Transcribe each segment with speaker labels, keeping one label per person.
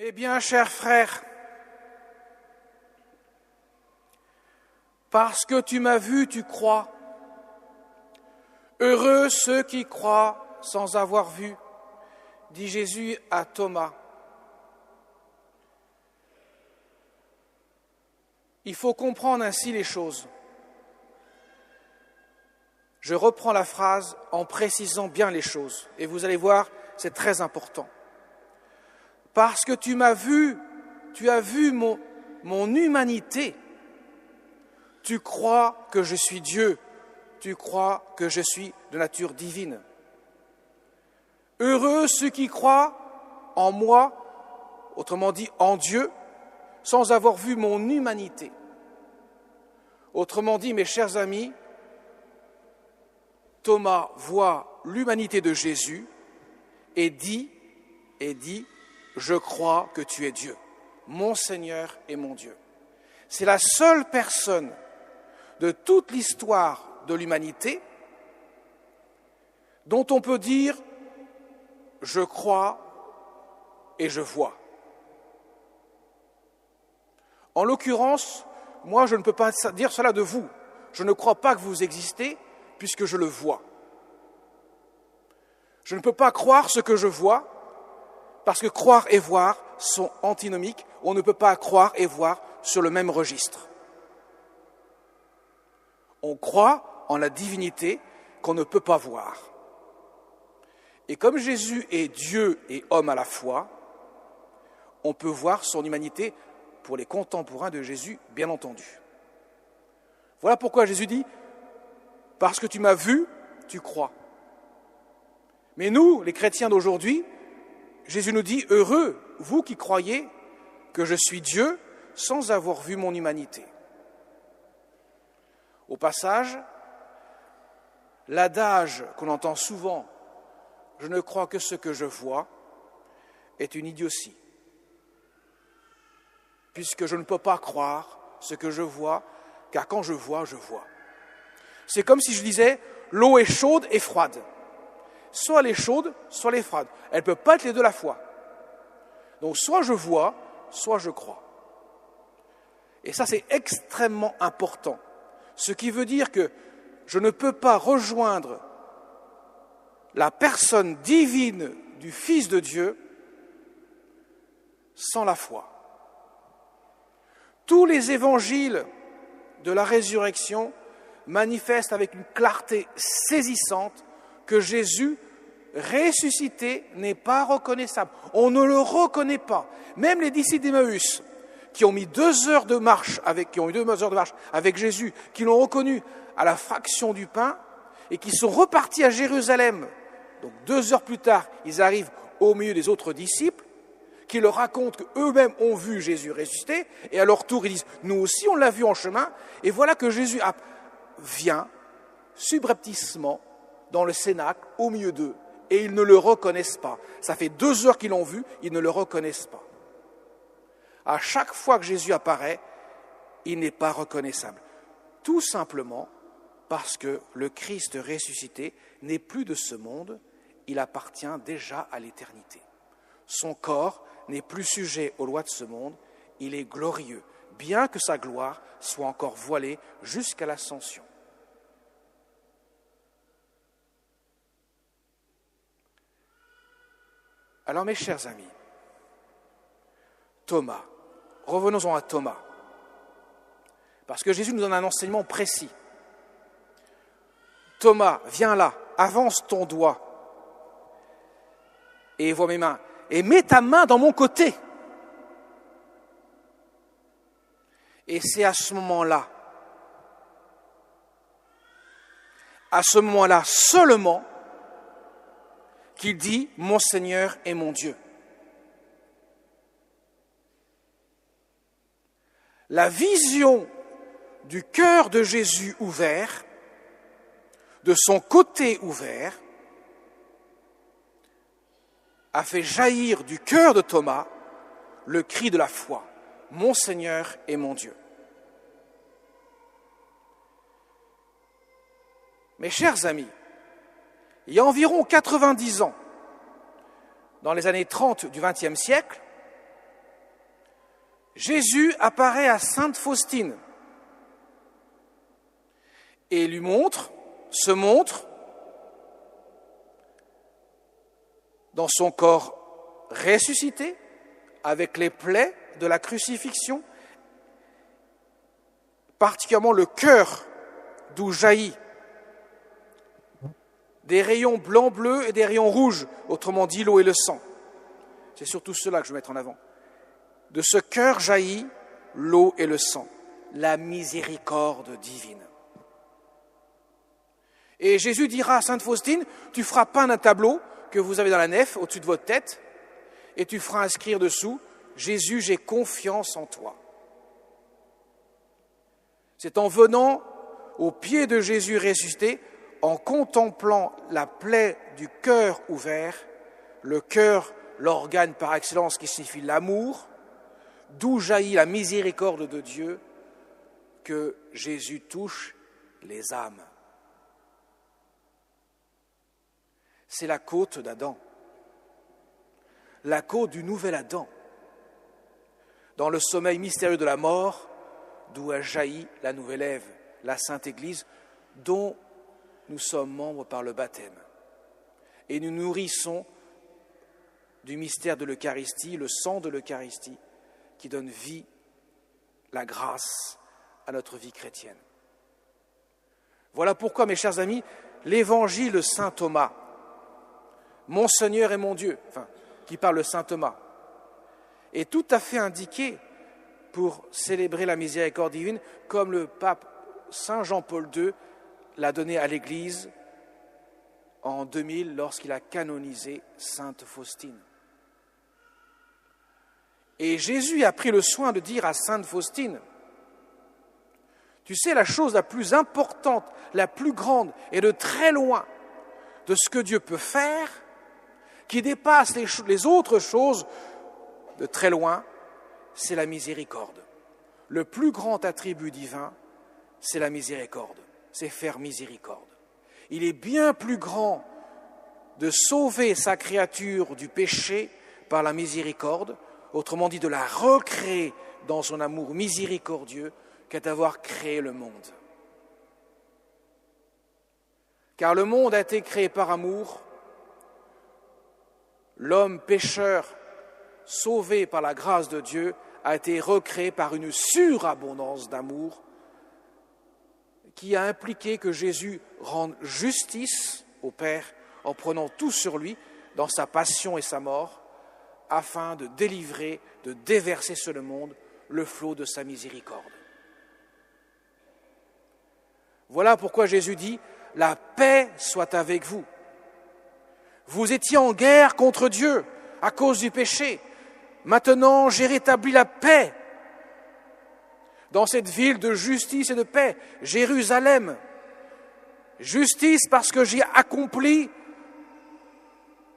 Speaker 1: Eh bien, chers frères, parce que tu m'as vu, tu crois. Heureux ceux qui croient sans avoir vu, dit Jésus à Thomas. Il faut comprendre ainsi les choses. Je reprends la phrase en précisant bien les choses, et vous allez voir, c'est très important. Parce que tu m'as vu, tu as vu mon humanité. Tu crois que je suis Dieu, tu crois que je suis de nature divine. Heureux ceux qui croient en moi, autrement dit en Dieu, sans avoir vu mon humanité. Autrement dit, mes chers amis, Thomas voit l'humanité de Jésus et dit, je crois que tu es Dieu, mon Seigneur et mon Dieu. C'est la seule personne de toute l'histoire de l'humanité dont on peut dire je crois et je vois. En l'occurrence, moi je ne peux pas dire cela de vous. Je ne crois pas que vous existez puisque je le vois. Je ne peux pas croire ce que je vois parce que croire et voir sont antinomiques. On ne peut pas croire et voir sur le même registre. On croit en la divinité qu'on ne peut pas voir. Et comme Jésus est Dieu et homme à la fois, on peut voir son humanité pour les contemporains de Jésus, bien entendu. Voilà pourquoi Jésus dit « Parce que tu m'as vu, tu crois ». Mais nous, les chrétiens d'aujourd'hui, Jésus nous dit « Heureux, vous qui croyez que je suis Dieu sans avoir vu mon humanité ». Au passage, l'adage qu'on entend souvent « Je ne crois que ce que je vois » est une idiotie, puisque je ne peux pas croire ce que je vois, car quand je vois, je vois. C'est comme si je disais « L'eau est chaude et froide ». Soit elle est chaude, soit elle est froide. Elle ne peut pas être les deux à la fois. Donc soit je vois, soit je crois. Et ça, c'est extrêmement important. Ce qui veut dire que je ne peux pas rejoindre la personne divine du Fils de Dieu sans la foi. Tous les évangiles de la résurrection manifestent avec une clarté saisissante que Jésus ressuscité n'est pas reconnaissable. On ne le reconnaît pas. Même les disciples d'Emmaüs, qui ont mis 2 heures de marche avec Jésus, qui l'ont reconnu à la fraction du pain, et qui sont repartis à Jérusalem. Donc 2 heures plus tard, ils arrivent au milieu des autres disciples, qui leur racontent qu'eux-mêmes ont vu Jésus ressuscité, et à leur tour, ils disent « Nous aussi, on l'a vu en chemin », et voilà que Jésus vient subrepticement dans le cénacle, au milieu d'eux, et ils ne le reconnaissent pas. Ça fait 2 heures qu'ils l'ont vu, ils ne le reconnaissent pas. À chaque fois que Jésus apparaît, il n'est pas reconnaissable. Tout simplement parce que le Christ ressuscité n'est plus de ce monde, il appartient déjà à l'éternité. Son corps n'est plus sujet aux lois de ce monde, il est glorieux, bien que sa gloire soit encore voilée jusqu'à l'ascension. Alors mes chers amis, Thomas, revenons-en à Thomas, parce que Jésus nous donne un enseignement précis. Thomas, viens là, avance ton doigt et vois mes mains, et mets ta main dans mon côté. Et c'est à ce moment-là seulement, qu'il dit « Mon Seigneur et mon Dieu ». La vision du cœur de Jésus ouvert, de son côté ouvert, a fait jaillir du cœur de Thomas le cri de la foi « Mon Seigneur et mon Dieu ». Mes chers amis, il y a environ 90 ans, dans les années 30 du XXe siècle, Jésus apparaît à Sainte Faustine et se montre dans son corps ressuscité, avec les plaies de la crucifixion, particulièrement le cœur d'où jaillit des rayons blanc-bleu et des rayons rouges, autrement dit l'eau et le sang. C'est surtout cela que je veux mettre en avant. De ce cœur jaillit l'eau et le sang, la miséricorde divine. Et Jésus dira à Sainte Faustine, tu feras peindre un tableau que vous avez dans la nef, au-dessus de votre tête, et tu feras inscrire dessous, Jésus, j'ai confiance en toi. C'est en venant au pied de Jésus ressuscité, en contemplant la plaie du cœur ouvert, le cœur, l'organe par excellence qui signifie l'amour, d'où jaillit la miséricorde de Dieu, que Jésus touche les âmes. C'est la côte d'Adam, la côte du nouvel Adam, dans le sommeil mystérieux de la mort, d'où a jailli la nouvelle Ève, la Sainte Église, dont nous sommes membres par le baptême. Et nous nourrissons du mystère de l'Eucharistie, le sang de l'Eucharistie, qui donne vie, la grâce à notre vie chrétienne. Voilà pourquoi, mes chers amis, l'évangile de saint Thomas, mon Seigneur et mon Dieu, qui parle de saint Thomas, est tout à fait indiqué pour célébrer la miséricorde divine, comme le pape Saint Jean-Paul II l'a donné à l'Église en 2000 lorsqu'il a canonisé Sainte Faustine. Et Jésus a pris le soin de dire à Sainte Faustine, tu sais, la chose la plus importante, la plus grande et de très loin de ce que Dieu peut faire, qui dépasse les autres choses de très loin, c'est la miséricorde. Le plus grand attribut divin, c'est la miséricorde, c'est faire miséricorde. Il est bien plus grand de sauver sa créature du péché par la miséricorde, autrement dit de la recréer dans son amour miséricordieux, qu'à d'avoir créé le monde. Car le monde a été créé par amour, l'homme pécheur, sauvé par la grâce de Dieu, a été recréé par une surabondance d'amour qui a impliqué que Jésus rende justice au Père en prenant tout sur lui dans sa passion et sa mort, afin de délivrer, de déverser sur le monde le flot de sa miséricorde. Voilà pourquoi Jésus dit « La paix soit avec vous ». Vous étiez en guerre contre Dieu à cause du péché. Maintenant, j'ai rétabli la paix dans cette ville de justice et de paix, Jérusalem. Justice parce que j'ai accompli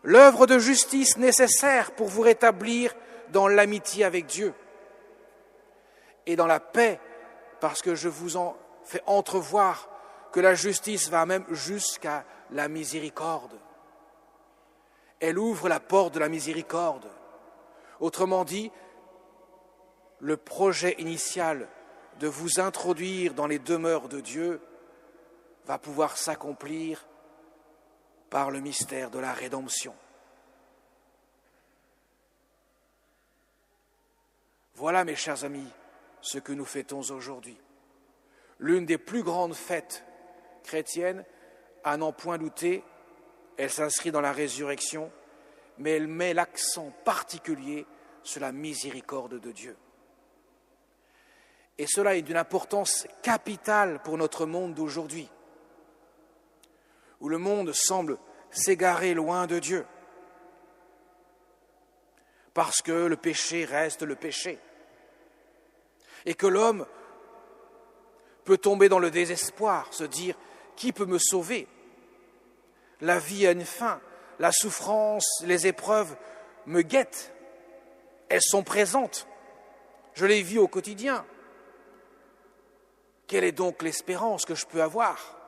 Speaker 1: l'œuvre de justice nécessaire pour vous rétablir dans l'amitié avec Dieu. Et dans la paix parce que je vous en fais entrevoir que la justice va même jusqu'à la miséricorde. Elle ouvre la porte de la miséricorde. Autrement dit, le projet initial de vous introduire dans les demeures de Dieu va pouvoir s'accomplir par le mystère de la rédemption. Voilà, mes chers amis, ce que nous fêtons aujourd'hui. L'une des plus grandes fêtes chrétiennes, à n'en point douter, elle s'inscrit dans la résurrection, mais elle met l'accent particulier sur la miséricorde de Dieu. Et cela est d'une importance capitale pour notre monde d'aujourd'hui, où le monde semble s'égarer loin de Dieu, parce que le péché reste le péché, et que l'homme peut tomber dans le désespoir, se dire « Qui peut me sauver ?» La vie a une fin, la souffrance, les épreuves me guettent, elles sont présentes, je les vis au quotidien. Quelle est donc l'espérance que je peux avoir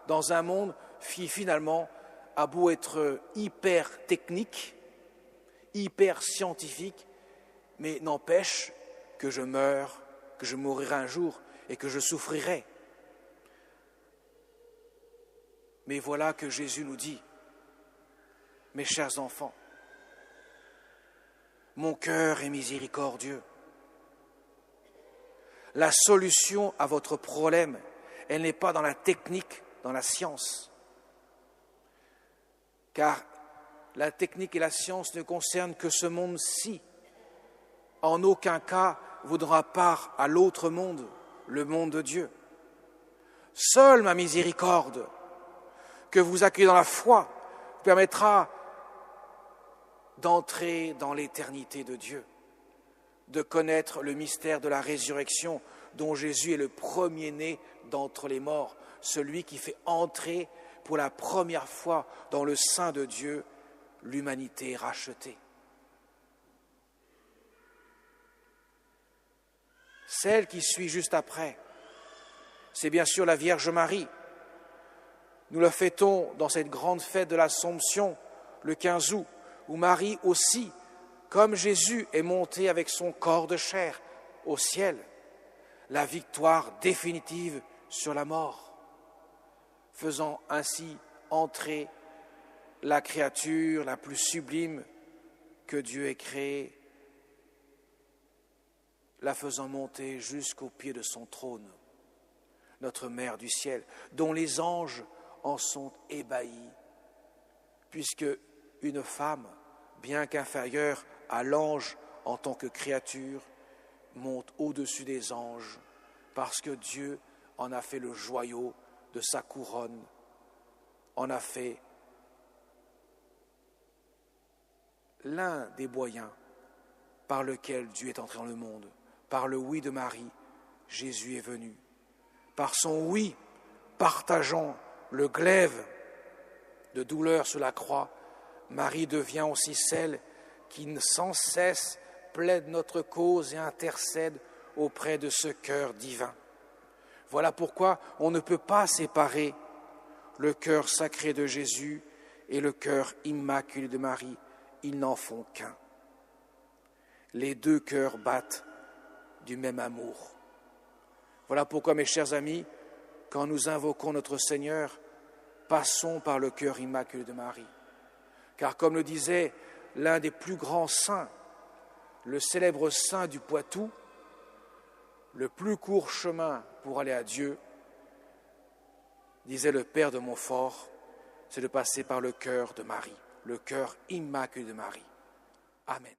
Speaker 1: dans un monde qui finalement a beau être hyper technique, hyper scientifique, mais n'empêche que je meure, que je mourirai un jour et que je souffrirai. Mais voilà que Jésus nous dit, mes chers enfants, mon cœur est miséricordieux. La solution à votre problème, elle n'est pas dans la technique, dans la science. Car la technique et la science ne concernent que ce monde-ci. En aucun cas vous donnera part à l'autre monde, le monde de Dieu. Seule ma miséricorde, que vous accueillez dans la foi, vous permettra d'entrer dans l'éternité de Dieu, de connaître le mystère de la résurrection dont Jésus est le premier-né d'entre les morts, celui qui fait entrer pour la première fois dans le sein de Dieu l'humanité rachetée. Celle qui suit juste après, c'est bien sûr la Vierge Marie. Nous le fêtons dans cette grande fête de l'Assomption, le 15 août, où Marie aussi, comme Jésus, est montée avec son corps de chair au ciel, la victoire définitive sur la mort, faisant ainsi entrer la créature la plus sublime que Dieu ait créée, la faisant monter jusqu'au pied de son trône, notre Mère du ciel, dont les anges en sont ébahis, puisque une femme, bien qu'inférieure à l'ange en tant que créature, monte au-dessus des anges, parce que Dieu en a fait le joyau de sa couronne, en a fait l'un des moyens par lequel Dieu est entré dans le monde. Par le oui de Marie, Jésus est venu. Par son oui, partageant le glaive de douleur sur la croix, Marie devient aussi celle qui sans cesse plaide notre cause et intercède auprès de ce cœur divin. Voilà pourquoi on ne peut pas séparer le cœur sacré de Jésus et le cœur immaculé de Marie. Ils n'en font qu'un. Les deux cœurs battent du même amour. Voilà pourquoi, mes chers amis, quand nous invoquons notre Seigneur, passons par le cœur immaculé de Marie. Car comme le disait l'un des plus grands saints, le célèbre saint du Poitou, le plus court chemin pour aller à Dieu, disait le père de Montfort, c'est de passer par le cœur de Marie, le cœur immaculé de Marie. Amen.